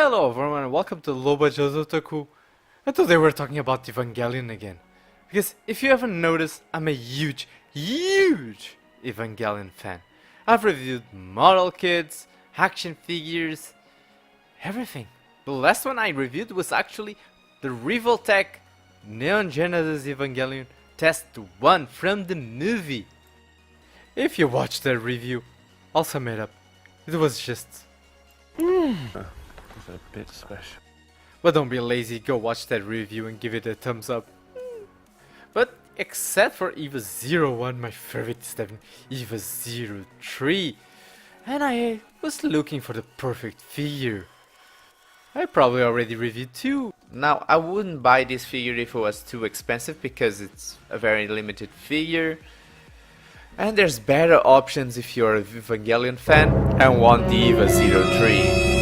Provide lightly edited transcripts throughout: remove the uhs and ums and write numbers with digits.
Hello everyone and welcome to LB Otaku. And today we're talking about Evangelion again. Because if you haven't noticed, I'm a huge Evangelion fan. I've reviewed model kits, action figures, everything. The last one I reviewed was actually the Revoltech Neon Genesis Evangelion Test 1 from the movie. If you watched that review, I'll sum it up. It was just... a bit special. But don't be lazy, go watch that review and give it a thumbs up. But except for EVA 01, my favorite is definitely EVA 03. And I was looking for the perfect figure. I probably already reviewed two. Now, I wouldn't buy this figure if it was too expensive because it's a very limited figure. And there's better options if you're a Evangelion fan and want the EVA 03.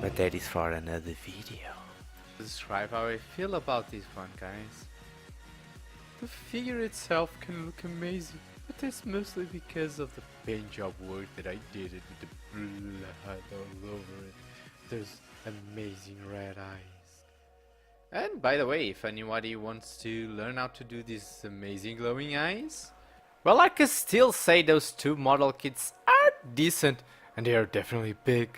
But that is for another video. Describe how I feel about this one, guys. The figure itself can look amazing, but that's mostly because of the paint job work that I did it with the blood all over it. There's amazing red eyes. And by the way, if anybody wants to learn how to do these amazing glowing eyes, well, I can still say those two model kits are decent and they are definitely big.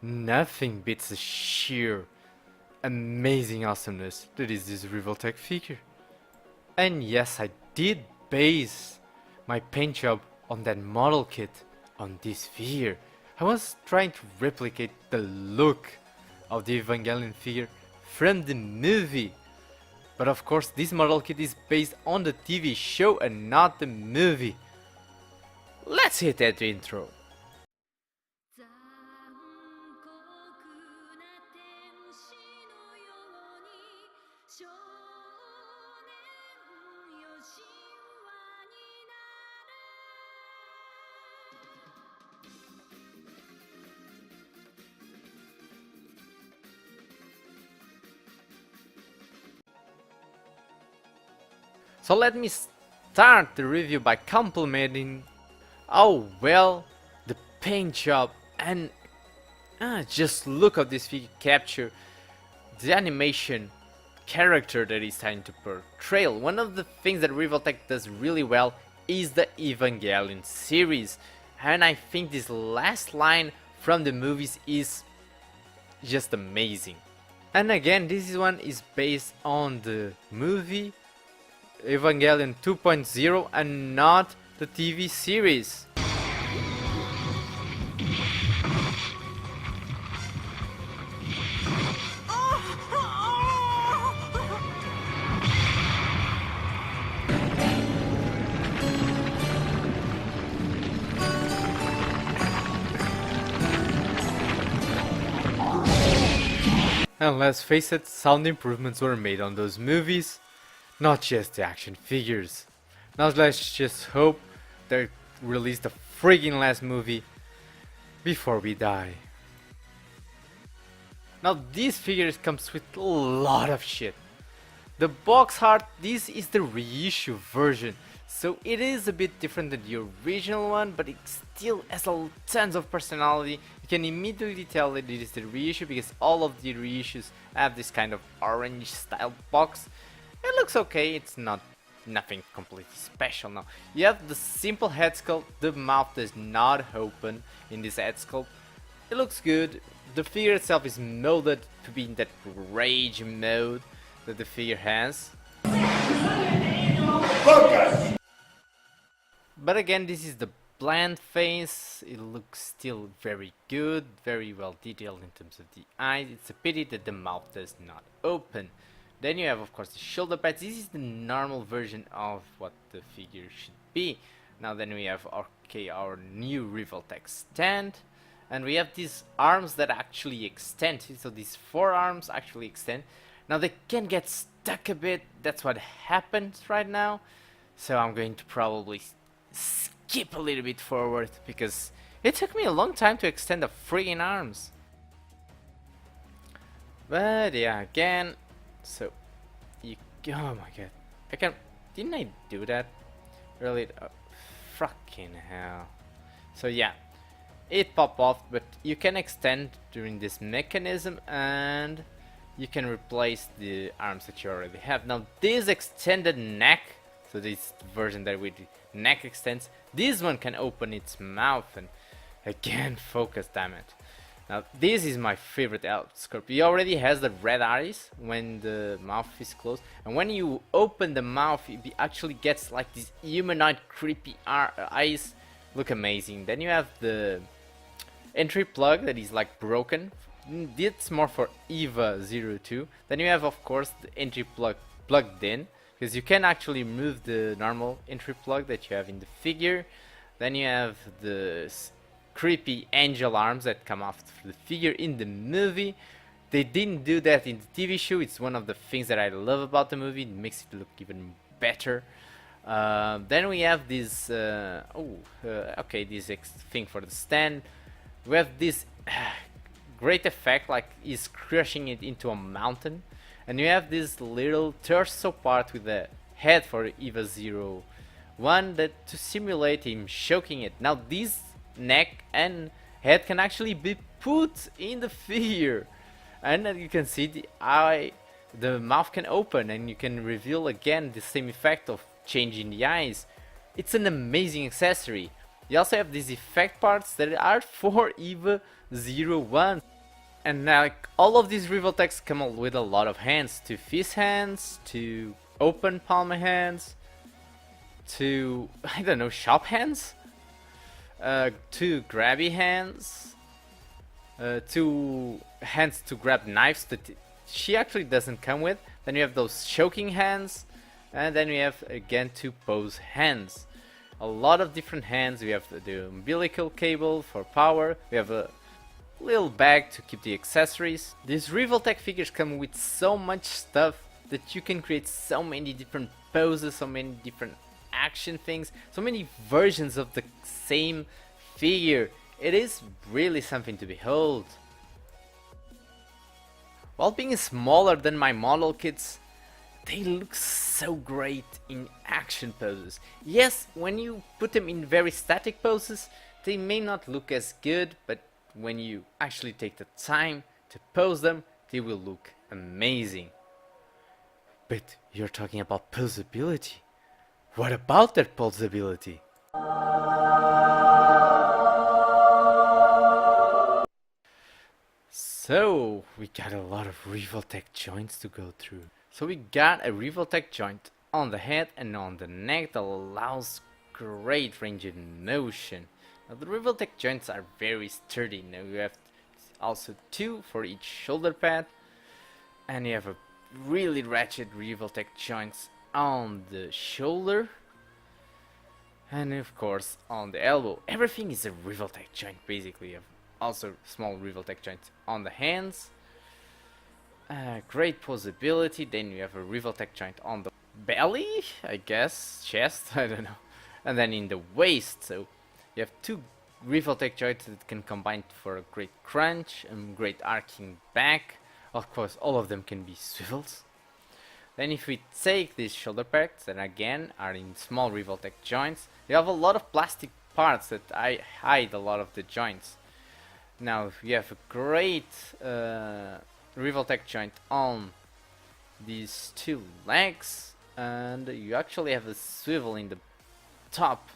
Nothing beats the sheer amazing awesomeness that is this Revoltech figure. And yes, I did base my paint job on that model kit on this figure. I was trying to replicate the look of the Evangelion figure from the movie. But of course this model kit is based on the TV show and not the movie. Let's hit that intro. So let me start the review by complimenting how well the paint job and just look of this figure capture the animation character that he's trying to portray. One of the things that Revoltech does really well is the Evangelion series, and I think this last line from the movies is just amazing. And again, this one is based on the movie Evangelion 2.0 and not the TV series. And let's face it, sound improvements were made on those movies, not just the action figures. Now let's just hope they release the friggin' last movie before we die. Now this figure comes with a lot of shit. The box art, this is the reissue version, so it is a bit different than the original one, but it still has tons of personality. You can immediately tell that it is the reissue because all of the reissues have this kind of orange style box. It looks okay, it's nothing completely special now. You have the simple head sculpt, the mouth does not open in this head sculpt. It looks good. The figure itself is molded to be in that rage mode that the figure has. But again, this is the bland face. It looks still very good, very well detailed in terms of the eyes. It's a pity that the mouth does not open. Then you have, of course, the shoulder pads. This is the normal version of what the figure should be. Now then we have our new Revoltech stand. And we have these arms that actually extend. So these forearms actually extend. Now they can get stuck a bit. That's what happens right now. So I'm going to probably skip a little bit forward because it took me a long time to extend the friggin' arms. But yeah, again... So, oh my god, didn't I do that? Really, fucking hell. So yeah, it pop off, but you can extend during this mechanism and you can replace the arms that you already have. Now this extended neck, so this version that with neck extends, this one can open its mouth and again focus, damn it. Now this is my favorite sculpt. He already has the red eyes when the mouth is closed, and when you open the mouth it actually gets like these humanoid creepy eyes, look amazing. Then you have the entry plug that is like broken, it's more for EVA-02. Then you have of course the entry plug plugged in, because you can actually move the normal entry plug that you have in the figure. Then you have the creepy angel arms that come off the figure in the movie. They didn't do that in the TV show. It's one of the things that I love about the movie. It makes it look even better. Then we have this okay, this thing for the stand. We have this great effect, like he's crushing it into a mountain, and you have this little torso part with the head for EVA-01 that to simulate him choking it. Now this neck and head can actually be put in the figure, and you can see the mouth can open, and you can reveal again the same effect of changing the eyes. It's an amazing accessory. You also have these effect parts that are for EVA-01, and like all of these Revoltechs come with a lot of hands, to fist hands, to open palm hands, to I don't know, shop hands, to grabby hands, to hands to grab knives that she actually doesn't come with. Then you have those choking hands, and then we have again two pose hands. A lot of different hands. We have the umbilical cable for power. We have a little bag to keep the accessories. These Revoltech figures come with so much stuff that you can create so many different poses, so many different action things, so many versions of the same figure. It is really something to behold. While being smaller than my model kits, they look so great in action poses. Yes, when you put them in very static poses, they may not look as good, but when you actually take the time to pose them, they will look amazing. But you're talking about posability. What about that posability? So, we got a lot of Revoltech joints to go through. So we got a Revoltech joint on the head and on the neck that allows great range of motion. Now the Revoltech joints are very sturdy. Now you have also two for each shoulder pad, and you have a really ratchet Revoltech joints on the shoulder, and of course on the elbow. Everything is a Revoltech joint basically. You have also small Revoltech joints on the hands. Great posability. Then you have a Revoltech joint on the belly, I guess, chest, I don't know, and then in the waist. So you have two Revoltech joints that can combine for a great crunch and great arcing back. Of course, all of them can be swivels. Then if we take these shoulder pads that again are in small Revoltech joints, you have a lot of plastic parts that hide a lot of the joints. Now you have a great Revoltech joint on these two legs, and you actually have a swivel in the top.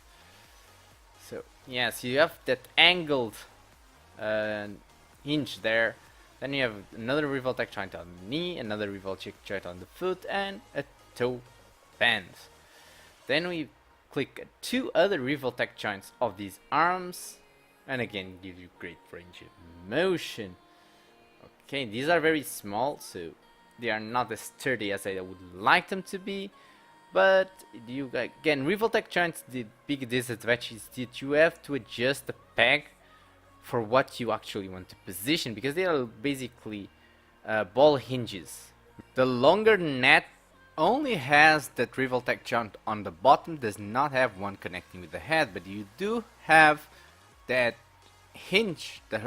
So yes, you have that angled hinge there. Then you have another Revoltech joint on the knee, another Revoltech joint on the foot, and a toe band. Then we click two other Revoltech joints of these arms, and again give you great range of motion. Okay, these are very small, so they are not as sturdy as I would like them to be. But you again, Revoltech joints, the big disadvantage is that you have to adjust the peg for what you actually want to position, because they are basically ball hinges. The longer net only has that Revoltech joint on the bottom, does not have one connecting with the head, but you do have that hinge that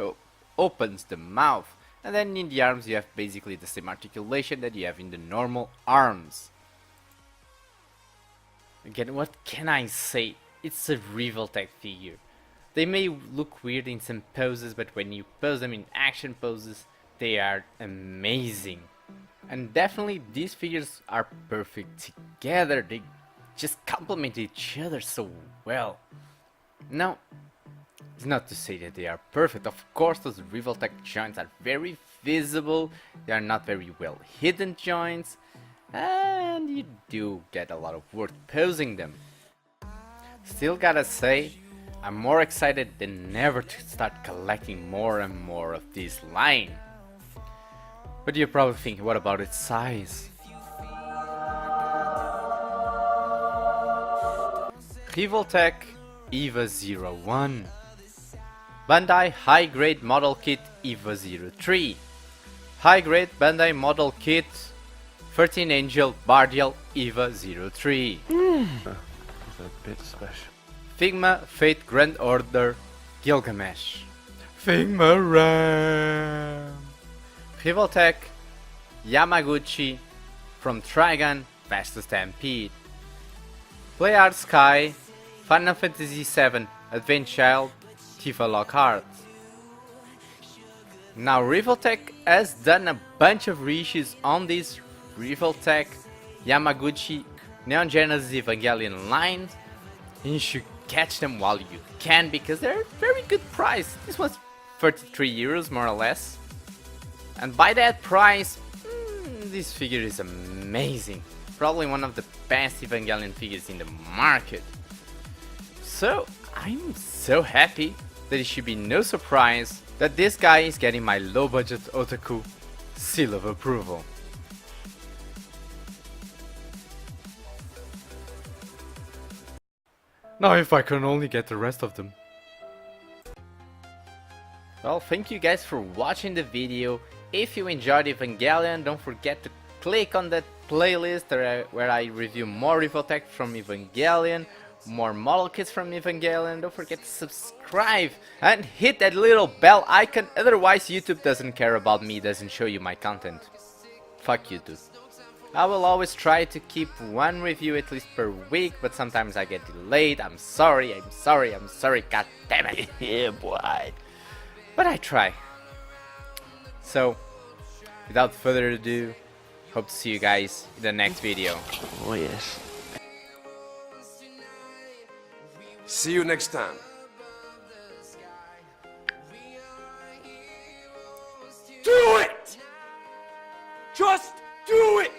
opens the mouth. And then in the arms you have basically the same articulation that you have in the normal arms. Again, what can I say? It's a Revoltech figure. They may look weird in some poses, but when you pose them in action poses, they are amazing. And definitely these figures are perfect together. They just complement each other so well. Now, it's not to say that they are perfect. Of course, those Revoltech joints are very visible. They are not very well hidden joints. And you do get a lot of work posing them. Still gotta say, I'm more excited than ever to start collecting more and more of this line. But you're probably thinking, what about its size? Revoltech EVA-01, Bandai High Grade Model Kit EVA-03, High Grade Bandai Model Kit 13 Angel Bardial EVA-03, A bit special. Figma Fate Grand Order Gilgamesh, Figma Ram, Revoltech Yamaguchi from Trigun Vasta Stampede, Playard Sky, Final Fantasy VII Advent Child, Tifa Lockhart. Now Revoltech has done a bunch of reissues on this Revoltech Yamaguchi Neon Genesis Evangelion line, and you should catch them while you can because they're a very good price. This was 33 euros more or less. And by that price, this figure is amazing. Probably one of the best Evangelion figures in the market. So I'm so happy that it should be no surprise that this guy is getting my low budget otaku seal of approval. Now if I can only get the rest of them. Well, thank you guys for watching the video. If you enjoyed Evangelion, don't forget to click on that playlist where I review more Revoltech from Evangelion, more model kits from Evangelion. Don't forget to subscribe and hit that little bell icon, otherwise YouTube doesn't care about me, doesn't show you my content. Fuck you, dude. I will always try to keep one review at least per week, but sometimes I get delayed. I'm sorry, god damn it. Yeah, boy. But I try. So, without further ado, hope to see you guys in the next video. Oh, yes. See you next time. Do it! Just do it!